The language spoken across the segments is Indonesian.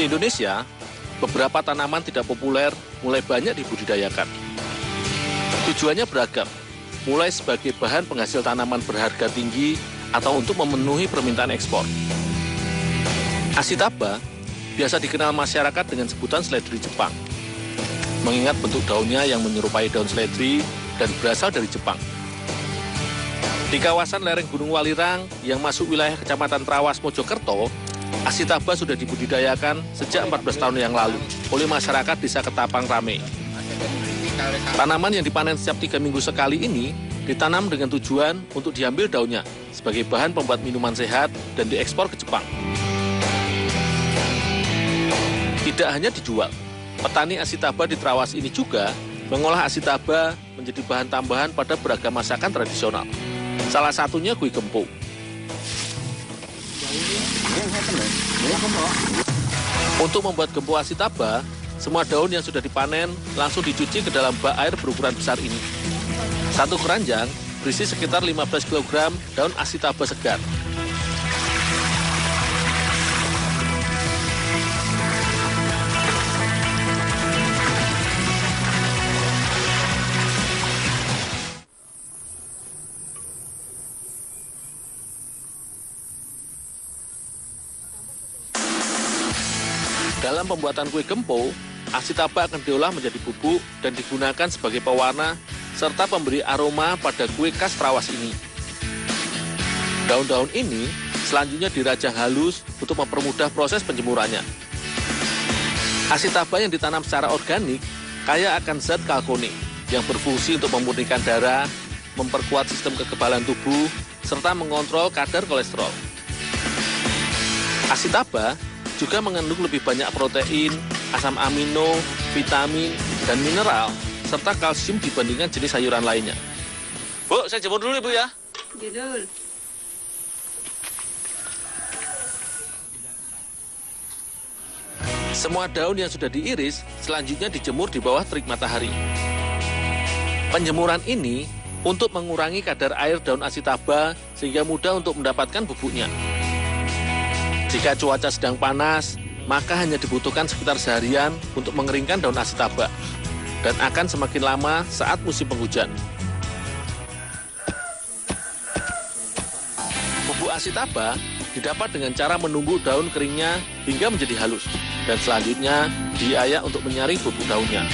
Di Indonesia, beberapa tanaman tidak populer mulai banyak dibudidayakan. Tujuannya beragam, mulai sebagai bahan penghasil tanaman berharga tinggi atau untuk memenuhi permintaan ekspor. Ashitaba biasa dikenal masyarakat dengan sebutan seledri Jepang, mengingat bentuk daunnya yang menyerupai daun seledri dan berasal dari Jepang. Di kawasan lereng Gunung Walirang yang masuk wilayah Kecamatan Trawas, Mojokerto, Ashitaba sudah dibudidayakan sejak 14 tahun yang lalu oleh masyarakat Desa Ketapang Rame. Tanaman yang dipanen setiap 3 minggu sekali ini ditanam dengan tujuan untuk diambil daunnya sebagai bahan pembuat minuman sehat dan diekspor ke Jepang. Tidak hanya dijual, petani Ashitaba di Trawas ini juga mengolah Ashitaba menjadi bahan tambahan pada beragam masakan tradisional. Salah satunya kue gempo. Untuk membuat gempo Ashitaba, semua daun yang sudah dipanen langsung dicuci ke dalam bak air berukuran besar ini. Satu keranjang berisi sekitar 15 kg daun Ashitaba segar. Dalam pembuatan kue gempo, Ashitaba akan diolah menjadi bubuk dan digunakan sebagai pewarna serta pemberi aroma pada kue khas Trawas ini. Daun-daun ini selanjutnya dirajang halus untuk mempermudah proses penjemurannya. Ashitaba yang ditanam secara organik kaya akan zat kalkone yang berfungsi untuk memurnikan darah, memperkuat sistem kekebalan tubuh, serta mengontrol kadar kolesterol. Ashitaba juga mengandung lebih banyak protein, asam amino, vitamin, dan mineral, serta kalsium dibandingkan jenis sayuran lainnya. Bu, saya jemur dulu Ibu ya. Judul. Semua daun yang sudah diiris selanjutnya dijemur di bawah terik matahari. Penjemuran ini untuk mengurangi kadar air daun Ashitaba sehingga mudah untuk mendapatkan bubuknya. Jika cuaca sedang panas, maka hanya dibutuhkan sekitar seharian untuk mengeringkan daun Ashitaba dan akan semakin lama saat musim penghujan. Bubuk Ashitaba didapat dengan cara menumbuk daun keringnya hingga menjadi halus dan selanjutnya diayak untuk menyaring bubuk daunnya.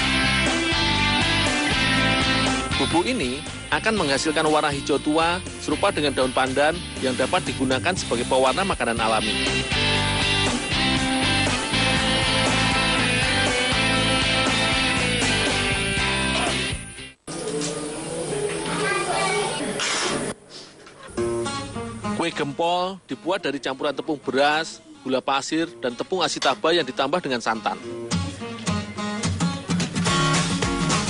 Bubuk ini akan menghasilkan warna hijau tua serupa dengan daun pandan yang dapat digunakan sebagai pewarna makanan alami. Kue gempol dibuat dari campuran tepung beras, gula pasir, dan tepung Ashitaba yang ditambah dengan santan.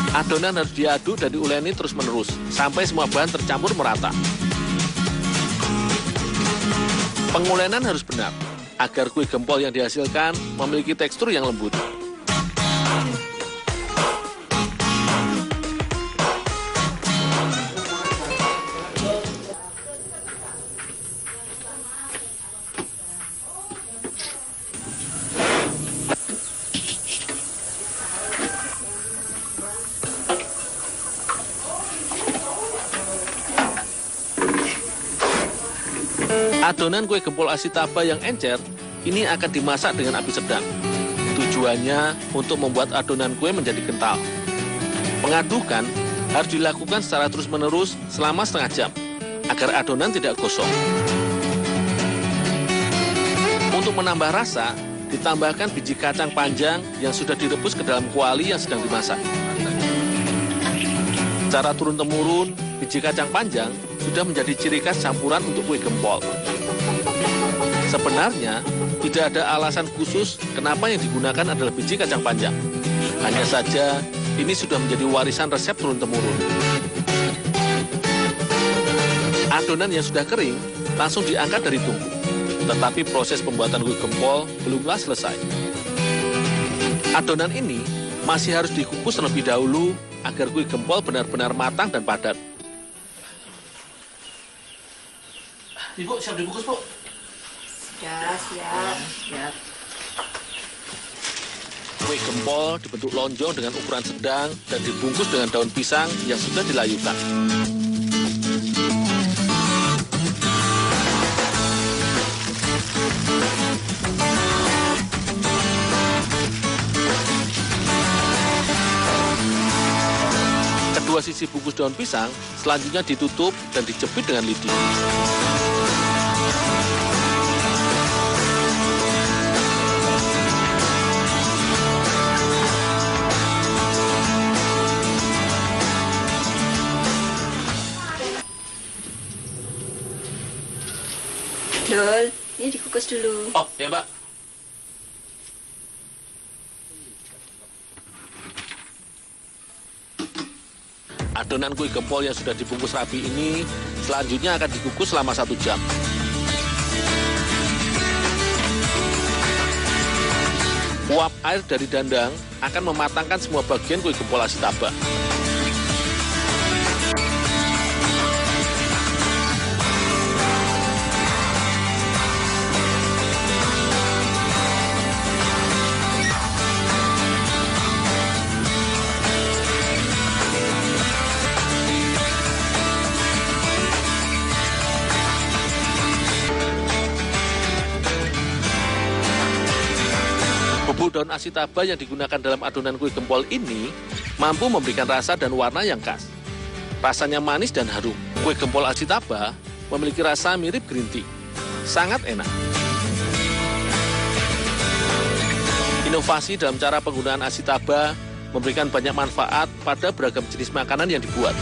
Adonan harus diaduk dan diuleni terus-menerus sampai semua bahan tercampur merata. Pengulenan harus benar agar kue gempol yang dihasilkan memiliki tekstur yang lembut. Adonan kue gempol Ashitaba yang encer ini akan dimasak dengan api sedang. Tujuannya untuk membuat adonan kue menjadi kental. Pengadukan harus dilakukan secara terus-menerus selama setengah jam agar adonan tidak gosong. Untuk menambah rasa, ditambahkan biji kacang panjang yang sudah direbus ke dalam kuali yang sedang dimasak. Secara turun-temurun, biji kacang panjang sudah menjadi ciri khas campuran untuk kue gempol. Sebenarnya, tidak ada alasan khusus kenapa yang digunakan adalah biji kacang panjang. Hanya saja, ini sudah menjadi warisan resep turun-temurun. Adonan yang sudah kering langsung diangkat dari tungku. Tetapi proses pembuatan kue gempol belumlah selesai. Adonan ini masih harus dikukus terlebih dahulu agar kue gempol benar-benar matang dan padat. Ibu, siap dibungkus, Bu? Ya, siap. gempol dibentuk lonjong dengan ukuran sedang dan dibungkus dengan daun pisang yang sudah dilayukan. Kedua sisi bungkus daun pisang selanjutnya ditutup dan dijepit dengan lidi. Dol, ini dikukus dulu. Oh, ya Mbak. Adonan kue gempol yang sudah dibungkus rapi ini selanjutnya akan dikukus selama 1 jam. Uap air dari dandang akan mematangkan semua bagian kue gempol Asitaba. Bubuk daun Asitaba yang digunakan dalam adonan kue gempol ini mampu memberikan rasa dan warna yang khas. Rasanya manis dan harum. Kue gempol Asitaba memiliki rasa mirip green tea. Sangat enak. Inovasi dalam cara penggunaan Asitaba memberikan banyak manfaat pada beragam jenis makanan yang dibuat.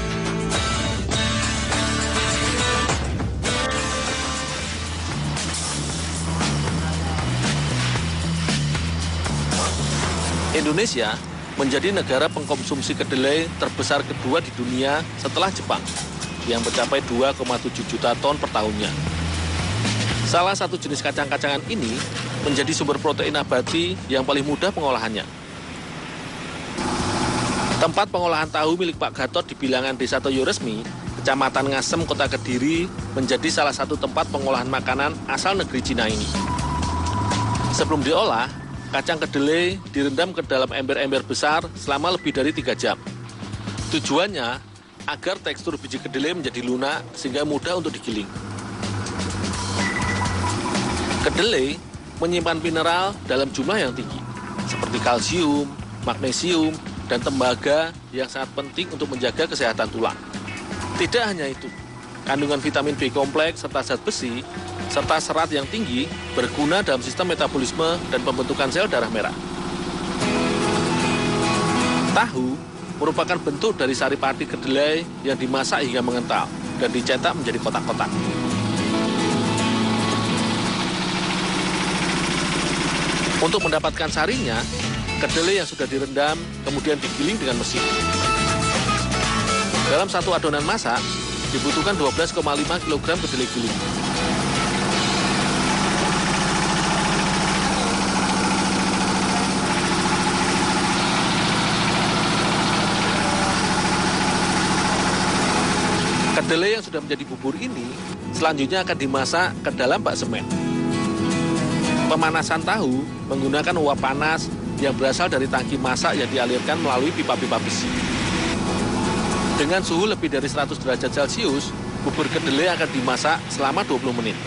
Indonesia menjadi negara pengkonsumsi kedelai terbesar kedua di dunia setelah Jepang, yang mencapai 2,7 juta ton per tahunnya. Salah satu jenis kacang-kacangan ini menjadi sumber protein nabati yang paling mudah pengolahannya. Tempat pengolahan tahu milik Pak Gatot di bilangan Desa Toyoresmi, Kecamatan Ngasem, Kota Kediri, menjadi salah satu tempat pengolahan makanan asal negeri Cina ini. Sebelum diolah, kacang kedelai direndam ke dalam ember-ember besar selama lebih dari 3 jam. Tujuannya agar tekstur biji kedelai menjadi lunak sehingga mudah untuk digiling. Kedelai menyimpan mineral dalam jumlah yang tinggi, seperti kalsium, magnesium, dan tembaga yang sangat penting untuk menjaga kesehatan tulang. Tidak hanya itu, kandungan vitamin B kompleks serta zat besi serta serat yang tinggi berguna dalam sistem metabolisme dan pembentukan sel darah merah. Tahu merupakan bentuk dari sari pati kedelai yang dimasak hingga mengental dan dicetak menjadi kotak-kotak. Untuk mendapatkan sarinya, kedelai yang sudah direndam kemudian digiling dengan mesin. Dalam satu adonan masak, dibutuhkan 12,5 kg kedelai giling. Kedelai yang sudah menjadi bubur ini selanjutnya akan dimasak ke dalam bak semen. Pemanasan tahu menggunakan uap panas yang berasal dari tangki masak yang dialirkan melalui pipa-pipa besi. Dengan suhu lebih dari 100 derajat Celcius, bubur kedelai akan dimasak selama 20 menit.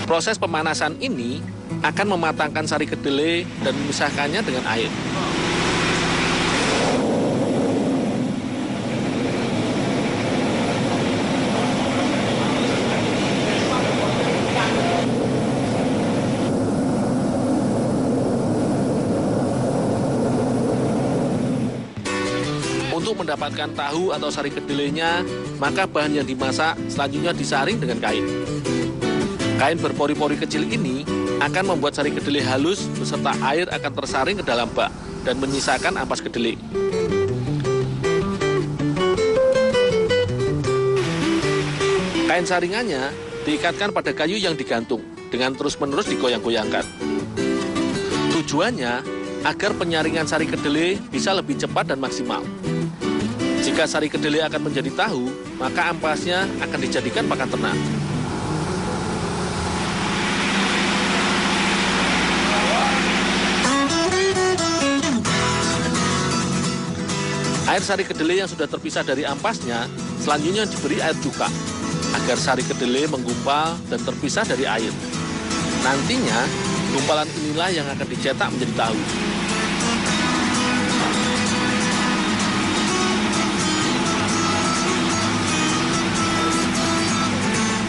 Proses pemanasan ini akan mematangkan sari kedelai dan memisahkannya dengan air. Untuk mendapatkan tahu atau sari kedelainya, maka bahan yang dimasak selanjutnya disaring dengan kain. Kain berpori-pori kecil ini akan membuat sari kedelai halus beserta air akan tersaring ke dalam bak dan menyisakan ampas kedelai. Kain saringannya diikatkan pada kayu yang digantung dengan terus-menerus digoyang-goyangkan. Tujuannya agar penyaringan sari kedelai bisa lebih cepat dan maksimal. Jika sari kedelai akan menjadi tahu, maka ampasnya akan dijadikan pakan ternak. Air sari kedelai yang sudah terpisah dari ampasnya selanjutnya diberi air cuka agar sari kedelai menggumpal dan terpisah dari air. Nantinya gumpalan inilah yang akan dicetak menjadi tahu.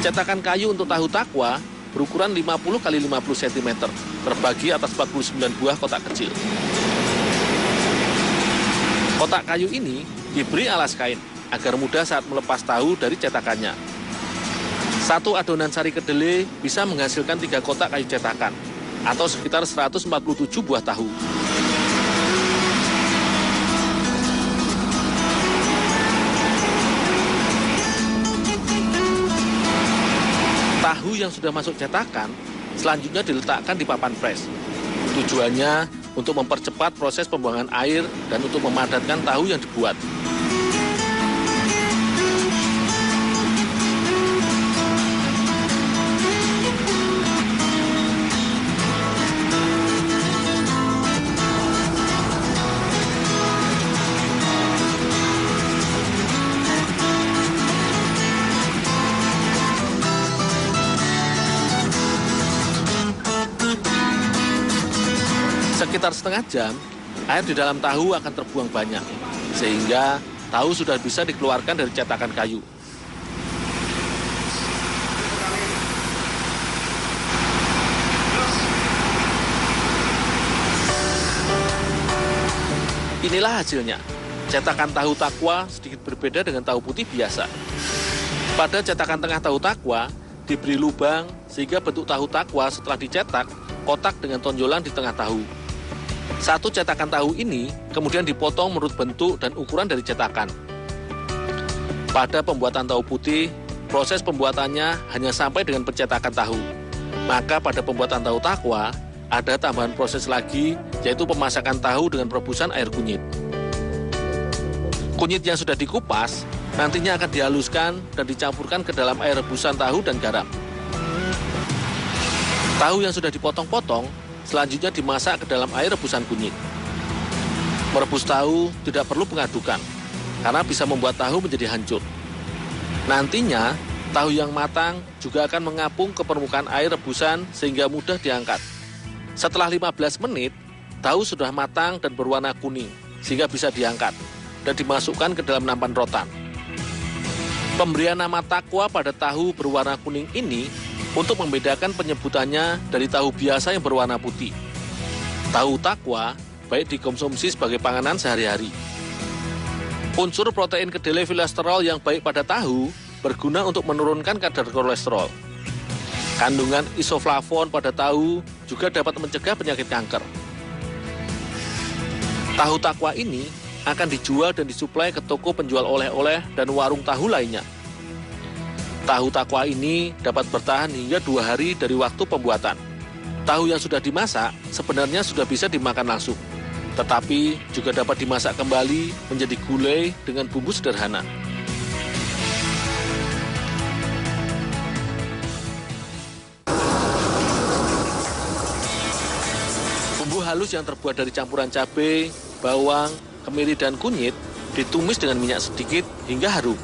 Cetakan kayu untuk tahu takwa berukuran 50 x 50 cm, terbagi atas 49 buah kotak kecil. Kotak kayu ini diberi alas kain agar mudah saat melepas tahu dari cetakannya. Satu adonan sari kedelai bisa menghasilkan 3 kotak kayu cetakan, atau sekitar 147 buah tahu. Tahu yang sudah masuk cetakan selanjutnya diletakkan di papan pres. Tujuannya untuk mempercepat proses pembuangan air dan untuk memadatkan tahu yang dibuat. Sekitar setengah jam, air di dalam tahu akan terbuang banyak, sehingga tahu sudah bisa dikeluarkan dari cetakan kayu. Inilah hasilnya. Cetakan tahu takwa sedikit berbeda dengan tahu putih biasa. Pada cetakan tengah tahu takwa, diberi lubang sehingga bentuk tahu takwa setelah dicetak, kotak dengan tonjolan di tengah tahu. Satu cetakan tahu ini kemudian dipotong menurut bentuk dan ukuran dari cetakan. Pada pembuatan tahu putih, proses pembuatannya hanya sampai dengan pencetakan tahu. Maka pada pembuatan tahu takwa, ada tambahan proses lagi, yaitu pemasakan tahu dengan perebusan air kunyit. Kunyit yang sudah dikupas, nantinya akan dihaluskan dan dicampurkan ke dalam air rebusan tahu dan garam. Tahu yang sudah dipotong-potong, selanjutnya dimasak ke dalam air rebusan kunyit. Merebus tahu tidak perlu pengadukan, karena bisa membuat tahu menjadi hancur. Nantinya, tahu yang matang juga akan mengapung ke permukaan air rebusan sehingga mudah diangkat. Setelah 15 menit, tahu sudah matang dan berwarna kuning, sehingga bisa diangkat dan dimasukkan ke dalam nampan rotan. Pemberian nama takwa pada tahu berwarna kuning ini untuk membedakan penyebutannya dari tahu biasa yang berwarna putih. Tahu takwa baik dikonsumsi sebagai panganan sehari-hari. Unsur protein kedelai filosterol yang baik pada tahu berguna untuk menurunkan kadar kolesterol. Kandungan isoflavon pada tahu juga dapat mencegah penyakit kanker. Tahu takwa ini akan dijual dan disuplai ke toko penjual oleh-oleh dan warung tahu lainnya. Tahu takwa ini dapat bertahan hingga 2 hari dari waktu pembuatan. Tahu yang sudah dimasak sebenarnya sudah bisa dimakan langsung, tetapi juga dapat dimasak kembali menjadi gulai dengan bumbu sederhana. Bumbu halus yang terbuat dari campuran cabai, bawang, kemiri, dan kunyit ditumis dengan minyak sedikit hingga harum.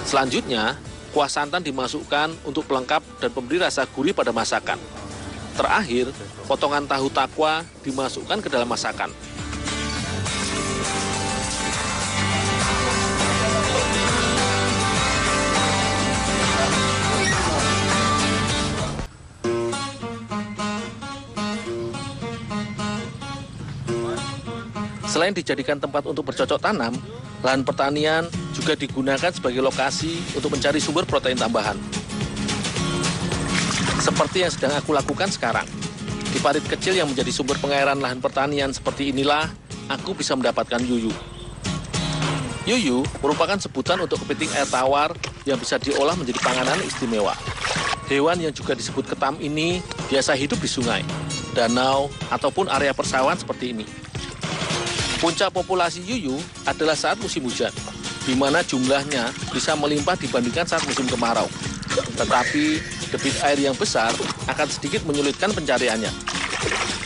Selanjutnya, kuah santan dimasukkan untuk pelengkap dan memberi rasa gurih pada masakan. Terakhir, potongan tahu takwa dimasukkan ke dalam masakan. Selain dijadikan tempat untuk bercocok tanam, lahan pertanian juga digunakan sebagai lokasi untuk mencari sumber protein tambahan. Seperti yang sedang aku lakukan sekarang. Di parit kecil yang menjadi sumber pengairan lahan pertanian seperti inilah, aku bisa mendapatkan yuyu. Yuyu merupakan sebutan untuk kepiting air tawar yang bisa diolah menjadi panganan istimewa. Hewan yang juga disebut ketam ini biasa hidup di sungai, danau, ataupun area persawahan seperti ini. Puncak populasi yuyu adalah saat musim hujan, di mana jumlahnya bisa melimpah dibandingkan saat musim kemarau. Tetapi debit air yang besar akan sedikit menyulitkan pencariannya.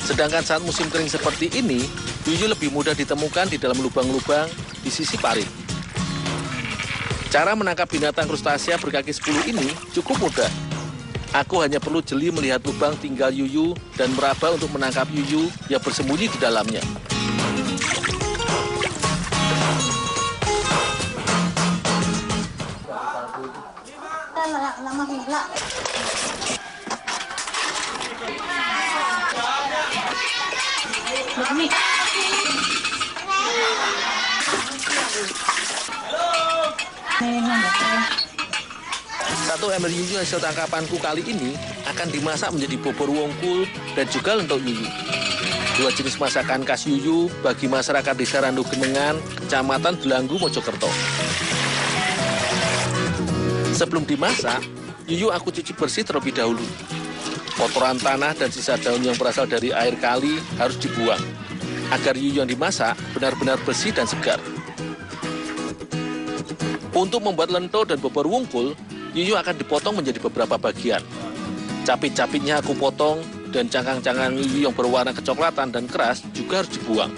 Sedangkan saat musim kering seperti ini, yuyu lebih mudah ditemukan di dalam lubang-lubang di sisi parit. Cara menangkap binatang krustasea berkaki 10 ini cukup mudah. Aku hanya perlu jeli melihat lubang tinggal yuyu dan meraba untuk menangkap yuyu yang bersembunyi di dalamnya. Satu ember yuyu hasil tangkapanku kali ini akan dimasak menjadi bobor wongkul dan juga lentok yuyu. Dua jenis masakan khas yuyu bagi masyarakat Desa Randu Genengan, Kecamatan Belanggu, Mojokerto. Sebelum dimasak, yuyu aku cuci bersih terlebih dahulu. Kotoran tanah dan sisa daun yang berasal dari air kali harus dibuang, agar yuyu yang dimasak benar-benar bersih dan segar. Untuk membuat lento dan bobor wungkul, yuyu akan dipotong menjadi beberapa bagian. Capit-capitnya aku potong, dan cangkang-cangkang yuyu yang berwarna kecoklatan dan keras juga harus dibuang.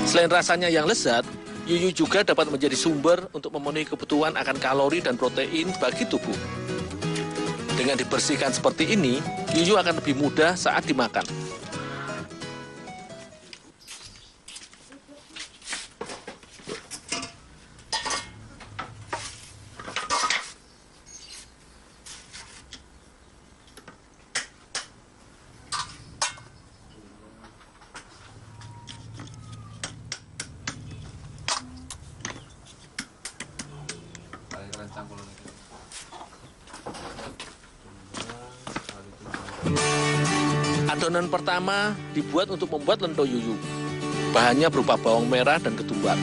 Selain rasanya yang lezat, yuyu juga dapat menjadi sumber untuk memenuhi kebutuhan akan kalori dan protein bagi tubuh. Dengan dibersihkan seperti ini, yuyu akan lebih mudah saat dimakan. Adonan pertama dibuat untuk membuat lento yuyu. Bahannya berupa bawang merah dan ketumbar.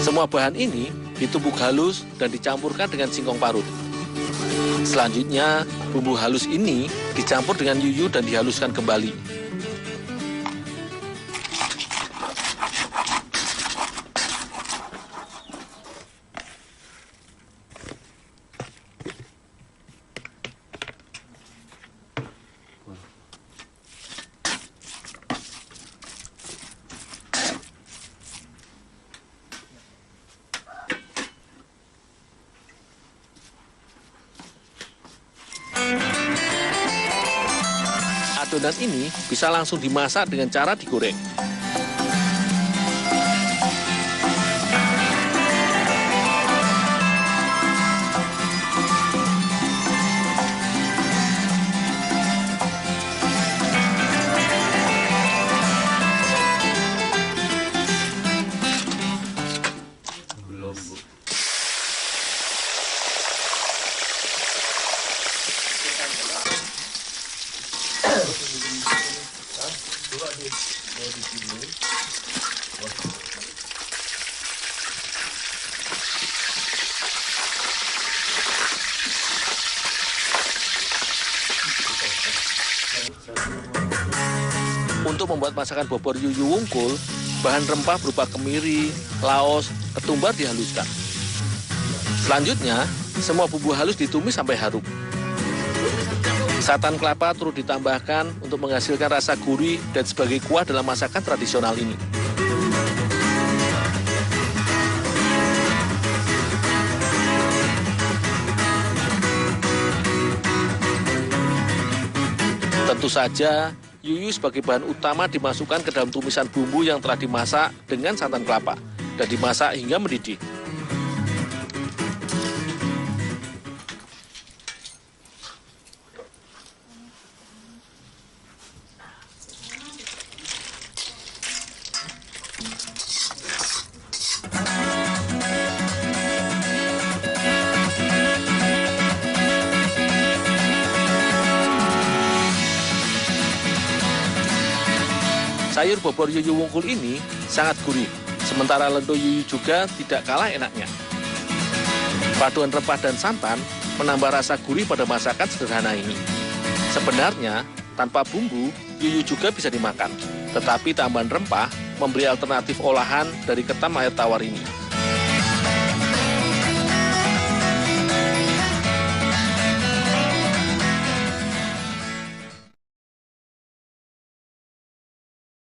Semua bahan ini ditumbuk halus dan dicampurkan dengan singkong parut. Selanjutnya, bumbu halus ini dicampur dengan yuyu dan dihaluskan kembali. Adonan ini bisa langsung dimasak dengan cara digoreng. Untuk membuat masakan bobor yuyu wungkul, bahan rempah berupa kemiri, laos, ketumbar dihaluskan. Selanjutnya, semua bumbu halus ditumis sampai harum. Santan kelapa turut ditambahkan untuk menghasilkan rasa gurih dan sebagai kuah dalam masakan tradisional ini. Tentu saja, yuyu sebagai bahan utama dimasukkan ke dalam tumisan bumbu yang telah dimasak dengan santan kelapa dan dimasak hingga mendidih. Sayur bobor yuyu wungkul ini sangat gurih, sementara lento yuyu juga tidak kalah enaknya. Paduan rempah dan santan menambah rasa gurih pada masakan sederhana ini. Sebenarnya, tanpa bumbu, yuyu juga bisa dimakan, tetapi tambahan rempah memberi alternatif olahan dari ketam air tawar ini.